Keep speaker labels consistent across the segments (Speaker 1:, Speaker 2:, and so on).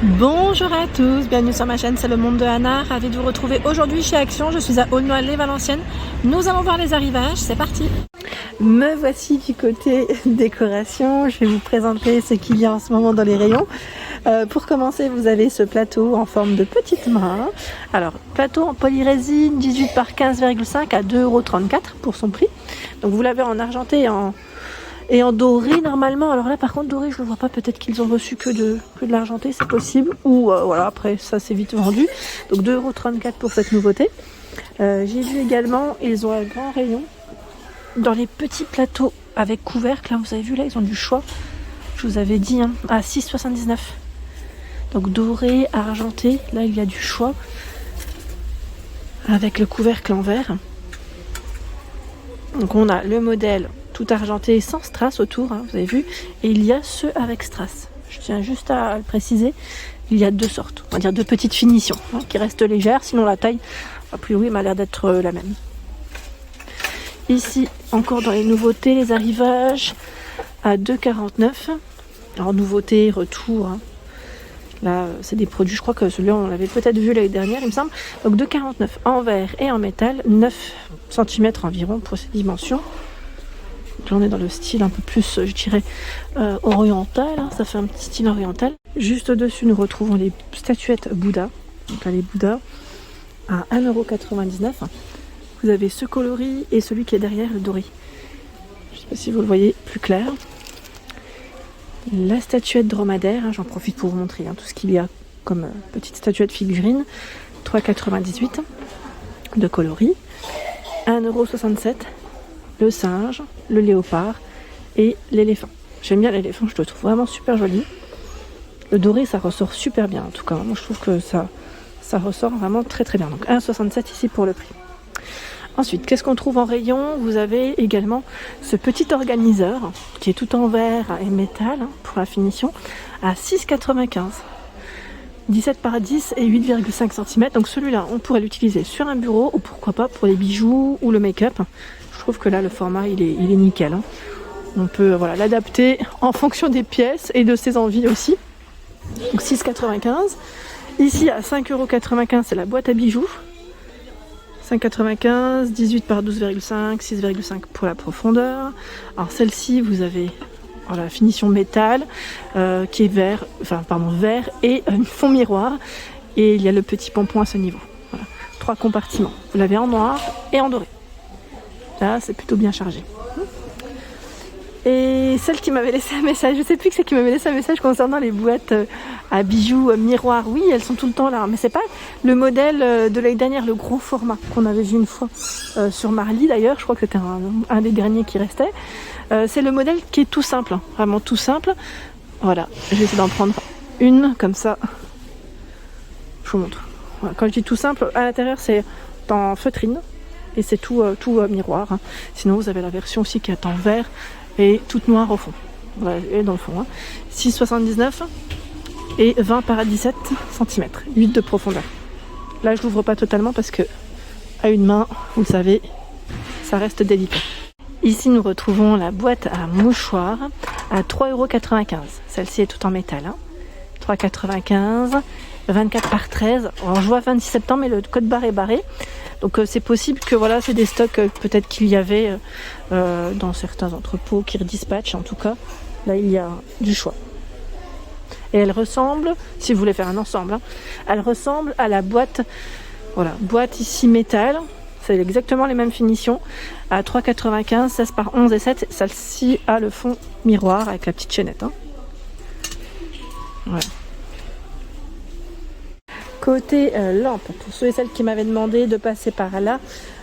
Speaker 1: Bonjour à tous, bienvenue sur ma chaîne, c'est le monde de Anna, ravie de vous retrouver aujourd'hui chez Action. Je suis à Aulnoy-les-Valenciennes, nous allons voir les arrivages, c'est parti. Me voici du côté décoration, je vais vous présenter ce qu'il y a en ce moment dans les rayons. Pour commencer, vous avez ce plateau en forme de petite main. Alors, plateau en polyrésine 18 par 15,5 à 2,34 € pour son prix. Donc vous l'avez en argenté et en doré normalement. Alors là par contre doré je ne le vois pas, peut-être qu'ils ont reçu que de l'argenté, c'est possible, ou voilà, après ça c'est vite vendu. Donc 2,34 € pour cette nouveauté. J'ai vu également, ils ont un grand rayon dans les petits plateaux avec couvercle, là vous avez vu, là ils ont du choix, je vous avais dit, à 6,79 €. Donc doré, argenté, là il y a du choix avec le couvercle en verre. Donc on a le modèle tout argenté sans strass autour, vous avez vu, et il y a ceux avec strass. Je tiens juste à le préciser, il y a deux sortes, on va dire deux petites finitions qui restent légères, sinon la taille a priori m'a l'air d'être la même. Ici encore dans les nouveautés, les arrivages à 2,49 €. Alors nouveauté, retour, là c'est des produits, je crois que celui-là on l'avait peut-être vu l'année dernière il me semble. Donc 2,49 € en verre et en métal, 9 cm environ pour ces dimensions. Donc là on est dans le style un peu plus, je dirais, oriental, ça fait un petit style oriental. Juste au-dessus nous retrouvons les statuettes Bouddha. Donc là les Bouddha à 1,99 €. Vous avez ce coloris et celui qui est derrière, le doré. Je ne sais pas si vous le voyez plus clair. La statuette dromadaire, j'en profite pour vous montrer tout ce qu'il y a comme petite statuette figurine. 3,98 € de coloris. 1,67 €. Le singe, le léopard et l'éléphant. J'aime bien l'éléphant, je le trouve vraiment super joli. Le doré, ça ressort super bien en tout cas. Moi je trouve que ça ressort vraiment très très bien. Donc 1,67 € ici pour le prix. Ensuite, qu'est-ce qu'on trouve en rayon? Vous avez également ce petit organiseur qui est tout en verre et métal pour la finition à 6,95 €. 17 par 10 et 8,5 cm. Donc celui-là, on pourrait l'utiliser sur un bureau ou pourquoi pas pour les bijoux ou le make-up. Je trouve que là, le format, il est nickel. On peut l'adapter en fonction des pièces et de ses envies aussi. Donc 6,95 €. Ici, à 5,95 €, c'est la boîte à bijoux. 5,95 €, 18 par 12,5, 6,5 pour la profondeur. Alors celle-ci, vous avez la finition métal qui est vert et fond miroir. Et il y a le petit pompon à ce niveau. Voilà. 3 compartiments. Vous l'avez en noir et en doré. Là, c'est plutôt bien chargé. Et celle qui m'avait laissé un message, je sais plus que c'est qui m'avait laissé un message concernant les boîtes à bijoux miroirs. Oui, elles sont tout le temps là, mais c'est pas le modèle de l'année dernière, le gros format qu'on avait vu une fois sur Marly d'ailleurs. Je crois que c'était un des derniers qui restait. C'est le modèle qui est tout simple, vraiment tout simple. Voilà, je vais essayer d'en prendre une comme ça. Je vous montre. Voilà, quand je dis tout simple, à l'intérieur c'est en feutrine et c'est tout miroir. Sinon vous avez la version aussi qui est en verre et toute noire au fond. Voilà, et dans le fond. 6,79 € et 20 par 17 cm. 8 de profondeur. Là je l'ouvre pas totalement parce que à une main, vous savez, ça reste délicat. Ici nous retrouvons la boîte à mouchoirs à 3,95 €. Celle-ci est toute en métal. 3,95 €, 24 par 13. Alors je vois 26 septembre mais le code barre est barré. Donc c'est possible que c'est des stocks peut-être qu'il y avait dans certains entrepôts qui redispatchent. En tout cas, là il y a du choix. Et elle ressemble, si vous voulez faire un ensemble, elle ressemble à la boîte, boîte ici métal. C'est exactement les mêmes finitions à 3,95 €, 16 par 11 et 7. Celle-ci a le fond miroir avec la petite chaînette. Voilà. Côté lampe, pour ceux et celles qui m'avaient demandé de passer par là,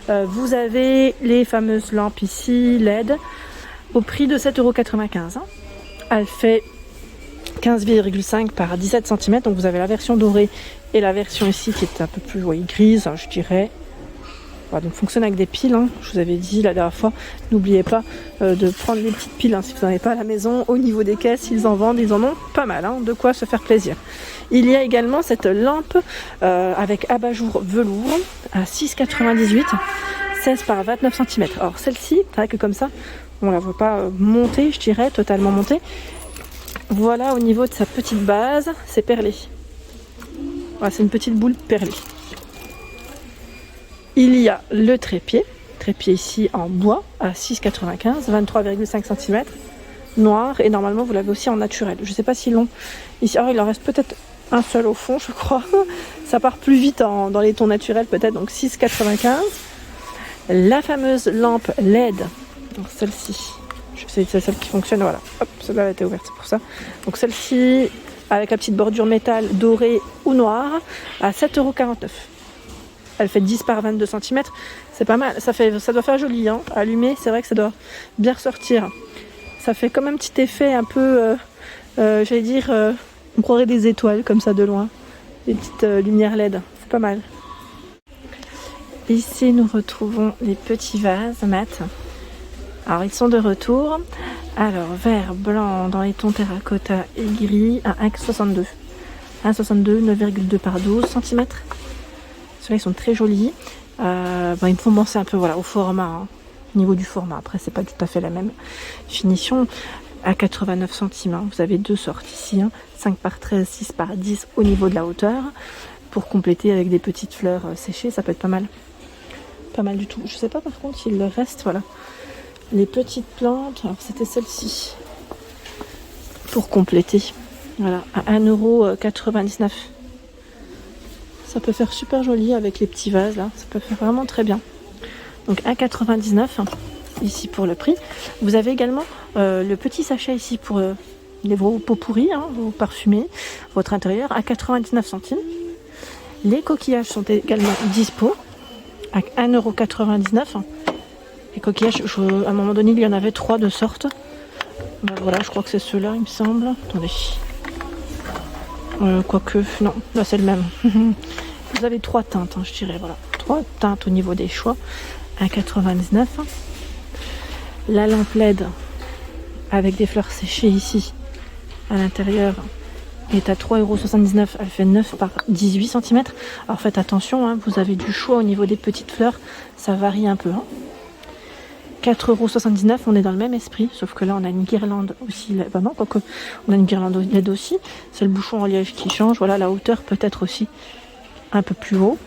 Speaker 1: vous avez les fameuses lampes ici, LED, au prix de 7,95 €. Elle fait 15,5 par 17 cm, donc vous avez la version dorée et la version ici qui est un peu plus grise, je dirais. Voilà, donc fonctionne avec des piles, je vous avais dit la dernière fois, n'oubliez pas de prendre des petites piles si vous n'en avez pas à la maison. Au niveau des caisses, ils en vendent, ils en ont pas mal, de quoi se faire plaisir. Il y a également cette lampe avec abat-jour velours à 6,98 €, 16 par 29 cm. Alors celle-ci, c'est vrai que comme ça, on la voit pas montée, je dirais, totalement montée. Voilà, au niveau de sa petite base, c'est perlé. Voilà, c'est une petite boule perlée. Il y a le trépied ici en bois à 6,95, 23,5 cm, noir, et normalement vous l'avez aussi en naturel. Je ne sais pas s'ils l'ont ici. Alors il en reste peut-être un seul au fond, je crois. Ça part plus vite dans les tons naturels peut-être, donc 6,95. La fameuse lampe LED, donc celle-ci, c'est celle qui fonctionne, voilà. Hop, celle-là a été ouverte, c'est pour ça. Donc celle-ci, avec la petite bordure métal dorée ou noire, à 7,49 €. Elle fait 10 par 22 cm, c'est pas mal, ça doit faire joli, hein. Allumé, c'est vrai que ça doit bien ressortir. Ça fait comme un petit effet un peu, j'allais dire, on croirait des étoiles comme ça de loin, des petites lumières LED, c'est pas mal. Ici nous retrouvons les petits vases mat. Alors ils sont de retour. Alors vert, blanc dans les tons terracotta et gris à 1,62 €. 1,62 €, 9,2 par 12 cm. Ceux-là ils sont très jolis. Ils me font penser un peu voilà, au format, hein. Au niveau du format, après c'est pas tout à fait la même finition. À 89 centimes, hein. Vous avez deux sortes ici, hein. 5 par 13, 6 par 10 au niveau de la hauteur. Pour compléter avec des petites fleurs séchées, ça peut être pas mal. Pas mal du tout. Je sais pas par contre s'il reste, voilà. Les petites plantes, alors c'était celle-ci. Pour compléter. Voilà, à 1,99 €. Ça peut faire super joli avec les petits vases là. Ça peut faire vraiment très bien. Donc 1,99 € ici pour le prix. Vous avez également le petit sachet ici pour vos pots pourris, hein, vos parfumés, votre intérieur à 99 centimes. Les coquillages sont également dispo à 1,99 €. Les coquillages, à un moment donné, il y en avait 3 de sortes. Ben voilà, je crois que c'est ceux-là, il me semble. Attendez. Quoique, non, là c'est le même. Vous avez 3 teintes, hein, je dirais, voilà. 3 teintes au niveau des choix. 1,99 €. La lampe LED avec des fleurs séchées ici, à l'intérieur, est à 3,79 €. Elle fait 9 par 18 cm. Alors faites attention, hein, vous avez du choix au niveau des petites fleurs. Ça varie un peu. Hein. 4,79 €, on est dans le même esprit. Sauf que là, on a une guirlande aussi. Ben non, quoique, on a une guirlande LED aussi. C'est le bouchon en liège qui change. Voilà, la hauteur peut être aussi un peu plus haut.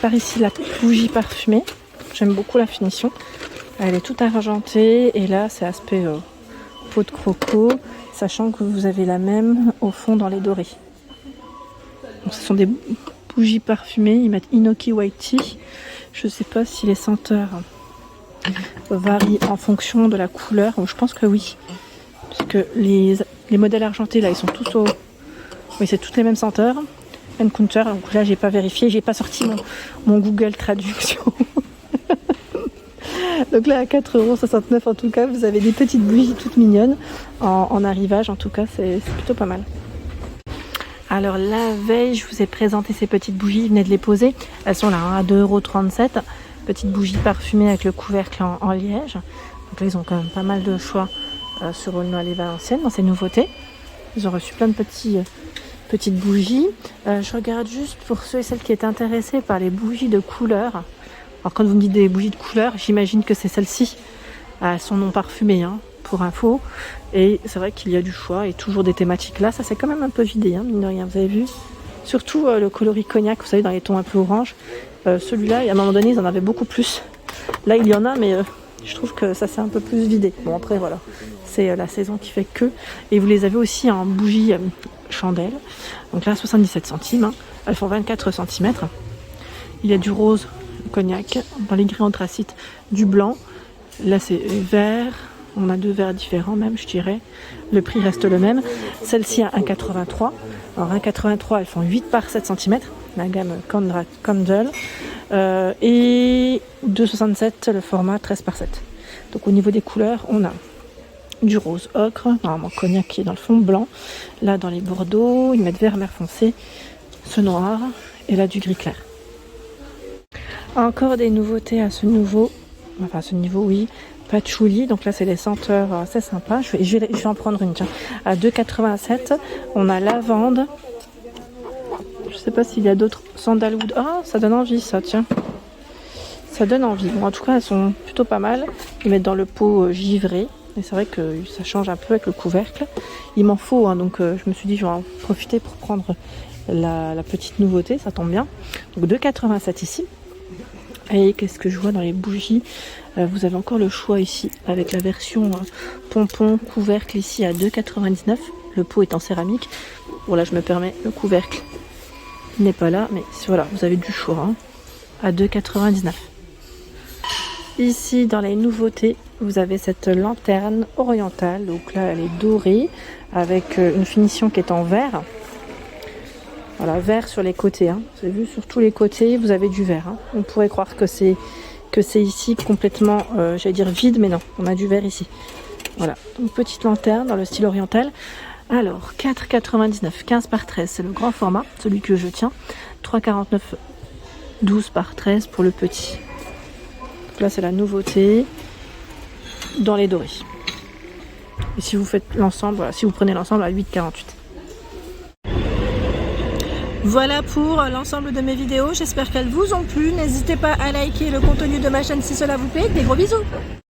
Speaker 1: Par ici, la bougie parfumée. J'aime beaucoup la finition. Elle est toute argentée. Et là, c'est aspect peau de croco. Sachant que vous avez la même au fond dans les dorés. Donc, ce sont des bougies parfumées. Ils mettent Inoki White Tea. Je ne sais pas si les senteurs varient en fonction de la couleur. Je pense que oui. Parce que les modèles argentés, là, ils sont tous au... Oui, c'est toutes les mêmes senteurs. Encounter, donc là, j'ai pas vérifié. J'ai pas sorti mon Google Traduction. Donc là, à 4,69 € en tout cas, vous avez des petites bougies toutes mignonnes en arrivage. En tout cas, c'est plutôt pas mal. Alors la veille, je vous ai présenté ces petites bougies. Ils venaient de les poser. Elles sont là, hein, à 2,37 €. Petites bougies parfumées avec le couvercle en liège. Donc là, ils ont quand même pas mal de choix sur Aulnoy et Valenciennes dans ces nouveautés. Ils ont reçu plein de petites bougies. Je regarde juste pour ceux et celles qui étaient intéressés par les bougies de couleur. Alors quand vous me dites des bougies de couleur, j'imagine que c'est celle-ci. Elles sont non parfumées, hein, pour info. Et c'est vrai qu'il y a du choix et toujours des thématiques. Là, ça s'est quand même un peu vidé, hein, mine de rien, vous avez vu. Surtout le coloris cognac, vous savez, dans les tons un peu orange. Celui-là, à un moment donné, ils en avaient beaucoup plus. Là, il y en a, mais je trouve que ça s'est un peu plus vidé. Bon, après, voilà, c'est la saison qui fait que. Et vous les avez aussi en bougie chandelle. Donc là, 77 centimes. Hein. Elles font 24 cm. Il y a du rose cognac, dans les gris anthracite, du blanc. Là, c'est vert. On a 2 verts différents même, je dirais. Le prix reste le même. Celle-ci à 1,83 €. Alors 1,83 €, elles font 8 par 7 cm. La gamme Candle. Et 2,67 € le format 13 par 7. Donc au niveau des couleurs, on a du rose ocre, normalement cognac qui est dans le fond blanc. Là, dans les bordeaux, ils mettent vert mer foncé, ce noir. Et là, du gris clair. Encore des nouveautés à ce niveau. Enfin, à ce niveau, oui. Patchouli, donc là c'est des senteurs assez sympas. Je vais en prendre une, tiens. À 2,87 €, on a lavande. Je sais pas s'il y a d'autres. Sandalwood. Ah, ça donne envie ça, tiens. Ça donne envie. Bon, en tout cas, elles sont plutôt pas mal. Ils mettent dans le pot givré. Et c'est vrai que ça change un peu avec le couvercle. Il m'en faut, hein, donc je me suis dit je vais en profiter pour prendre la petite nouveauté, ça tombe bien. Donc 2,87 ici. Et qu'est-ce que je vois dans les bougies? Vous avez encore le choix ici avec la version pompon couvercle ici à 2,99. Le pot est en céramique. Voilà, je me permets, le couvercle n'est pas là, mais voilà, vous avez du choix hein, à 2,99. Ici, dans les nouveautés, vous avez cette lanterne orientale. Donc là, elle est dorée avec une finition qui est en verre. Voilà, vert sur les côtés. Hein. Vous avez vu, sur tous les côtés, vous avez du vert. Hein. On pourrait croire que c'est ici complètement, j'allais dire vide, mais non, on a du vert ici. Voilà, donc petite lanterne dans le style oriental. Alors, 4,99, 15 par 13, c'est le grand format, celui que je tiens. 3,49, 12 par 13 pour le petit. Donc là, c'est la nouveauté dans les dorés. Et si vous faites l'ensemble, voilà, si vous prenez l'ensemble à 8,48. Voilà pour l'ensemble de mes vidéos, j'espère qu'elles vous ont plu. N'hésitez pas à liker le contenu de ma chaîne si cela vous plaît. Des gros bisous!